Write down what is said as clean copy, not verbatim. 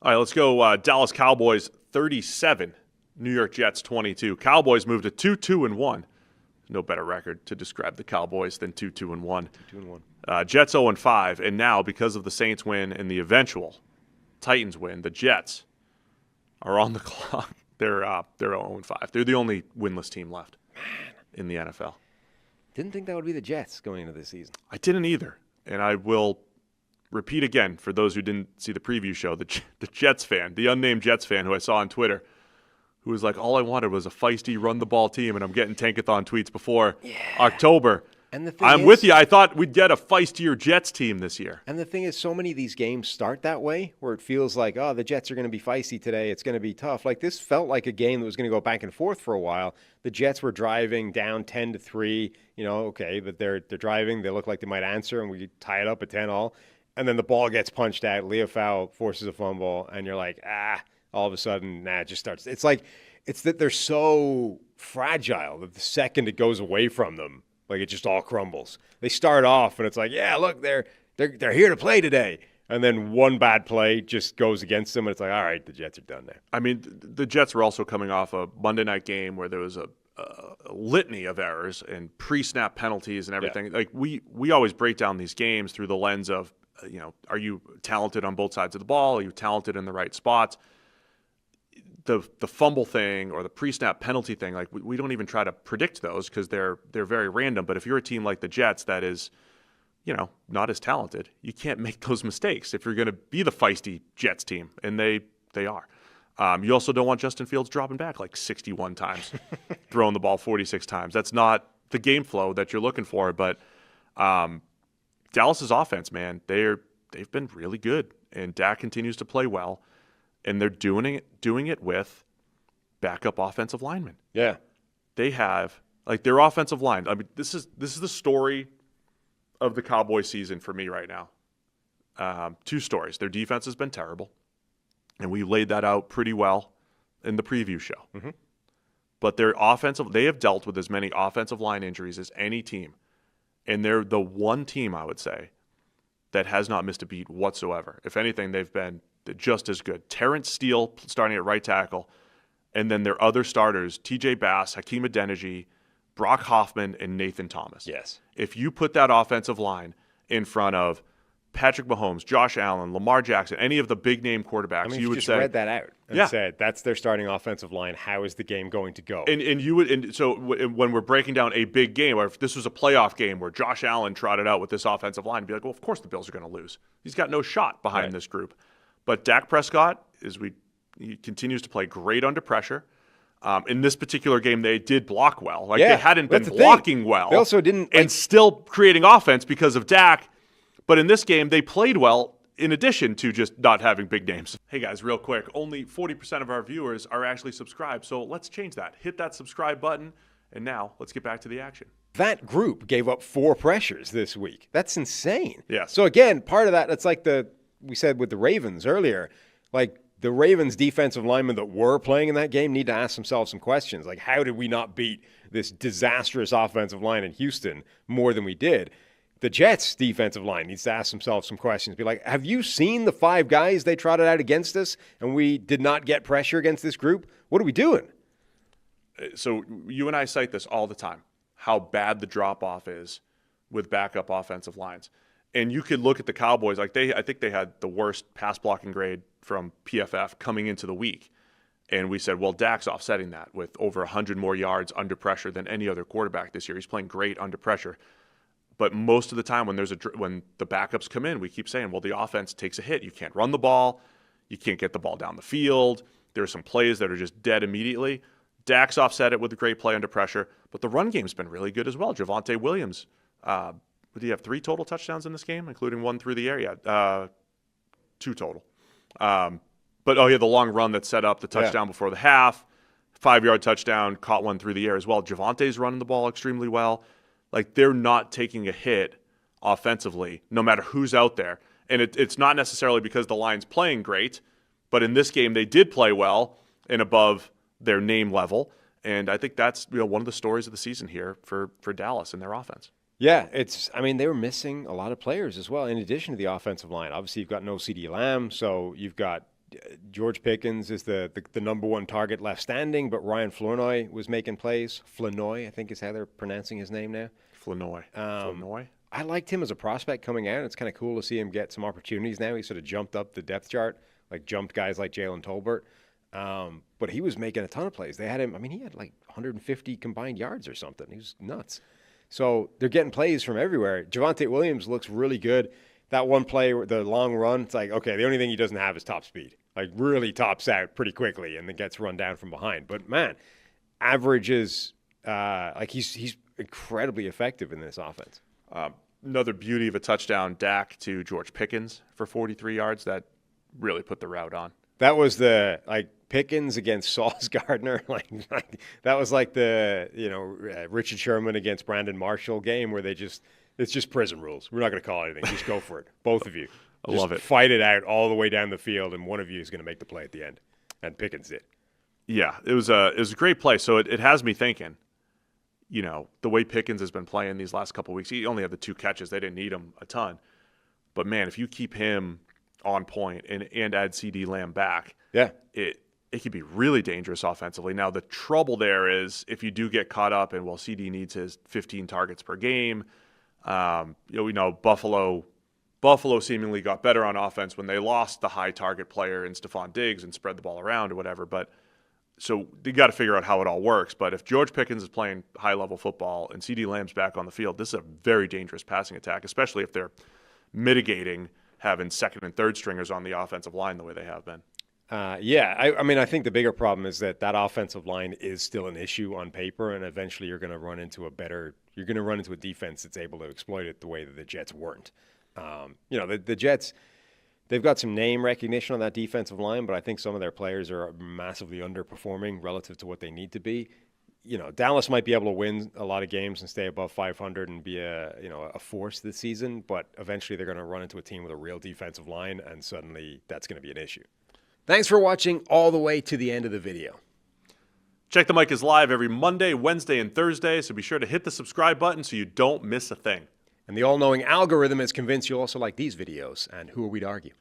All right, let's go. Dallas Cowboys 37, New York Jets 22. Cowboys moved to 2-2-1. No better record to describe the Cowboys than 2-2-1. 2-1. Jets 0-5, and now because of the Saints win and the eventual Titans win, the Jets are on the clock. They're 0-5. They're the only winless team left in the NFL. Didn't think that would be the Jets going into this season. I didn't either, and I will repeat again for those who didn't see the preview show. The Jets fan, the unnamed Jets fan who I saw on Twitter, who was like, all I wanted was a feisty run-the-ball team, and I'm getting tankathon tweets before October. And the thing I'm with you. I thought we'd get a feistier Jets team this year. And the thing is, so many of these games start that way, where it feels like, oh, the Jets are going to be feisty today. It's going to be tough. Like, this felt like a game that was going to go back and forth for a while. The Jets were driving down 10-3. You know, okay, but they're driving. They look like they might answer, and we tie it up at 10-all. And then the ball gets punched out. Leo Fowl forces a fumble, and you're like, all of a sudden, it just starts. It's like, it's that they're so fragile that the second it goes away from them, like, it just all crumbles. They start off, and it's like, yeah, look, they're here to play today. And then one bad play just goes against them, and it's like, all right, the Jets are done there. I mean, the Jets were also coming off a Monday night game where there was a litany of errors and pre-snap penalties and everything. Yeah. Like, we always break down these games through the lens of, are you talented on both sides of the ball? Are you talented in the right spots? The fumble thing or the pre-snap penalty thing, like, we don't even try to predict those because they're very random. But if you're a team like the Jets that is, not as talented, you can't make those mistakes if you're going to be the feisty Jets team, and they are. You also don't want Justin Fields dropping back like 61 times, throwing the ball 46 times. That's not the game flow that you're looking for. But Dallas's offense, man, they've been really good, and Dak continues to play well. And they're doing it with backup offensive linemen. Yeah. They have, like, their offensive line. I mean, this is the story of the Cowboys season for me right now. Two stories. Their defense has been terrible, and we laid that out pretty well in the preview show. Mm-hmm. But they have dealt with as many offensive line injuries as any team. And they're the one team, I would say, that has not missed a beat whatsoever. If anything, they've been just as good. Terrence Steele starting at right tackle, and then their other starters, TJ Bass, Hakeem Adeniji, Brock Hoffman, and Nathan Thomas. Yes. If you put that offensive line in front of Patrick Mahomes, Josh Allen, Lamar Jackson, any of the big-name quarterbacks, you would just say, read that out and said, that's their starting offensive line. How is the game going to go? So when we're breaking down a big game, or if this was a playoff game where Josh Allen trotted out with this offensive line, be like, well, of course the Bills are going to lose. He's got no shot behind this group. But Dak Prescott, he continues to play great under pressure. In this particular game, they did block well. They hadn't been blocking well. They also didn't. And still creating offense because of Dak. But in this game, they played well in addition to just not having big names. Hey, guys, real quick. Only 40% of our viewers are actually subscribed. So let's change that. Hit that subscribe button. And now let's get back to the action. That group gave up 4 pressures this week. That's insane. Yeah. So, again, part of that, it's like we said with the Ravens earlier, like the Ravens defensive linemen that were playing in that game need to ask themselves some questions. Like, how did we not beat this disastrous offensive line in Houston more than we did? The Jets defensive line needs to ask themselves some questions. Be like, have you seen the 5 guys they trotted out against us and we did not get pressure against this group? What are we doing? So you and I cite this all the time, how bad the drop-off is with backup offensive lines. And you could look at the Cowboys, I think they had the worst pass blocking grade from PFF coming into the week. And we said, well, Dak's offsetting that with over 100 more yards under pressure than any other quarterback this year. He's playing great under pressure. But most of the time when the backups come in, we keep saying, well, the offense takes a hit. You can't run the ball. You can't get the ball down the field. There are some plays that are just dead immediately. Dak's offset it with a great play under pressure. But the run game's been really good as well. Javonte Williams, did he have 3 total touchdowns in this game, including 1 through the air? Yeah, 2 total. But, the long run that set up the touchdown before the half, 5-yard touchdown, caught 1 through the air as well. Javonte's running the ball extremely well. Like, they're not taking a hit offensively, no matter who's out there. And it's not necessarily because the line's playing great, but in this game they did play well and above their name level. And I think that's one of the stories of the season here for Dallas and their offense. Yeah, they were missing a lot of players as well, in addition to the offensive line. Obviously, you've got no CeeDee Lamb, so you've got George Pickens is the number one target left standing, but Ryan Flournoy was making plays. Flournoy, I think is how they're pronouncing his name now. Flournoy. Flournoy. I liked him as a prospect coming out. It's kind of cool to see him get some opportunities now. He sort of jumped up the depth chart, like jumped guys like Jalen Tolbert. But he was making a ton of plays. They had him, I mean, he had like 150 combined yards or something. He was nuts. So they're getting plays from everywhere. Javonte Williams looks really good. That one play, the long run, it's like, okay, the only thing he doesn't have is top speed. Like really tops out pretty quickly and then gets run down from behind. But man, averages, like he's incredibly effective in this offense. Another beauty of a touchdown, Dak to George Pickens for 43 yards. That really put the route on. That was the Pickens against Sauce Gardner. Like that was like the Richard Sherman against Brandon Marshall game where it's just prison rules. We're not going to call anything. Just go for it, both of you. I love it. Fight it out all the way down the field, and one of you is going to make the play at the end. And Pickens did. Yeah, it was a great play. So it has me thinking. The way Pickens has been playing these last couple of weeks, he only had the 2 catches. They didn't need him a ton. But, man, if you keep him on point and add CD Lamb back, it could be really dangerous offensively. Now, the trouble there is if you do get caught up and, CD needs his 15 targets per game, we know Buffalo seemingly got better on offense when they lost the high target player in Stephon Diggs and spread the ball around or whatever. But so you got to figure out how it all works. But if George Pickens is playing high-level football and CD Lamb's back on the field, this is a very dangerous passing attack, especially if they're mitigating having second and third stringers on the offensive line the way they have been. I mean, I think the bigger problem is that offensive line is still an issue on paper, and eventually you're going to run into a defense that's able to exploit it the way that the Jets weren't. The Jets, they've got some name recognition on that defensive line, but I think some of their players are massively underperforming relative to what they need to be. Dallas might be able to win a lot of games and stay above 500 and be a force this season, but eventually they're going to run into a team with a real defensive line, and suddenly that's going to be an issue. Thanks for watching all the way to the end of the video. Check the Mic is live every Monday, Wednesday, and Thursday, so be sure to hit the subscribe button so you don't miss a thing. And the all-knowing algorithm is convinced you'll also like these videos, and who are we to argue?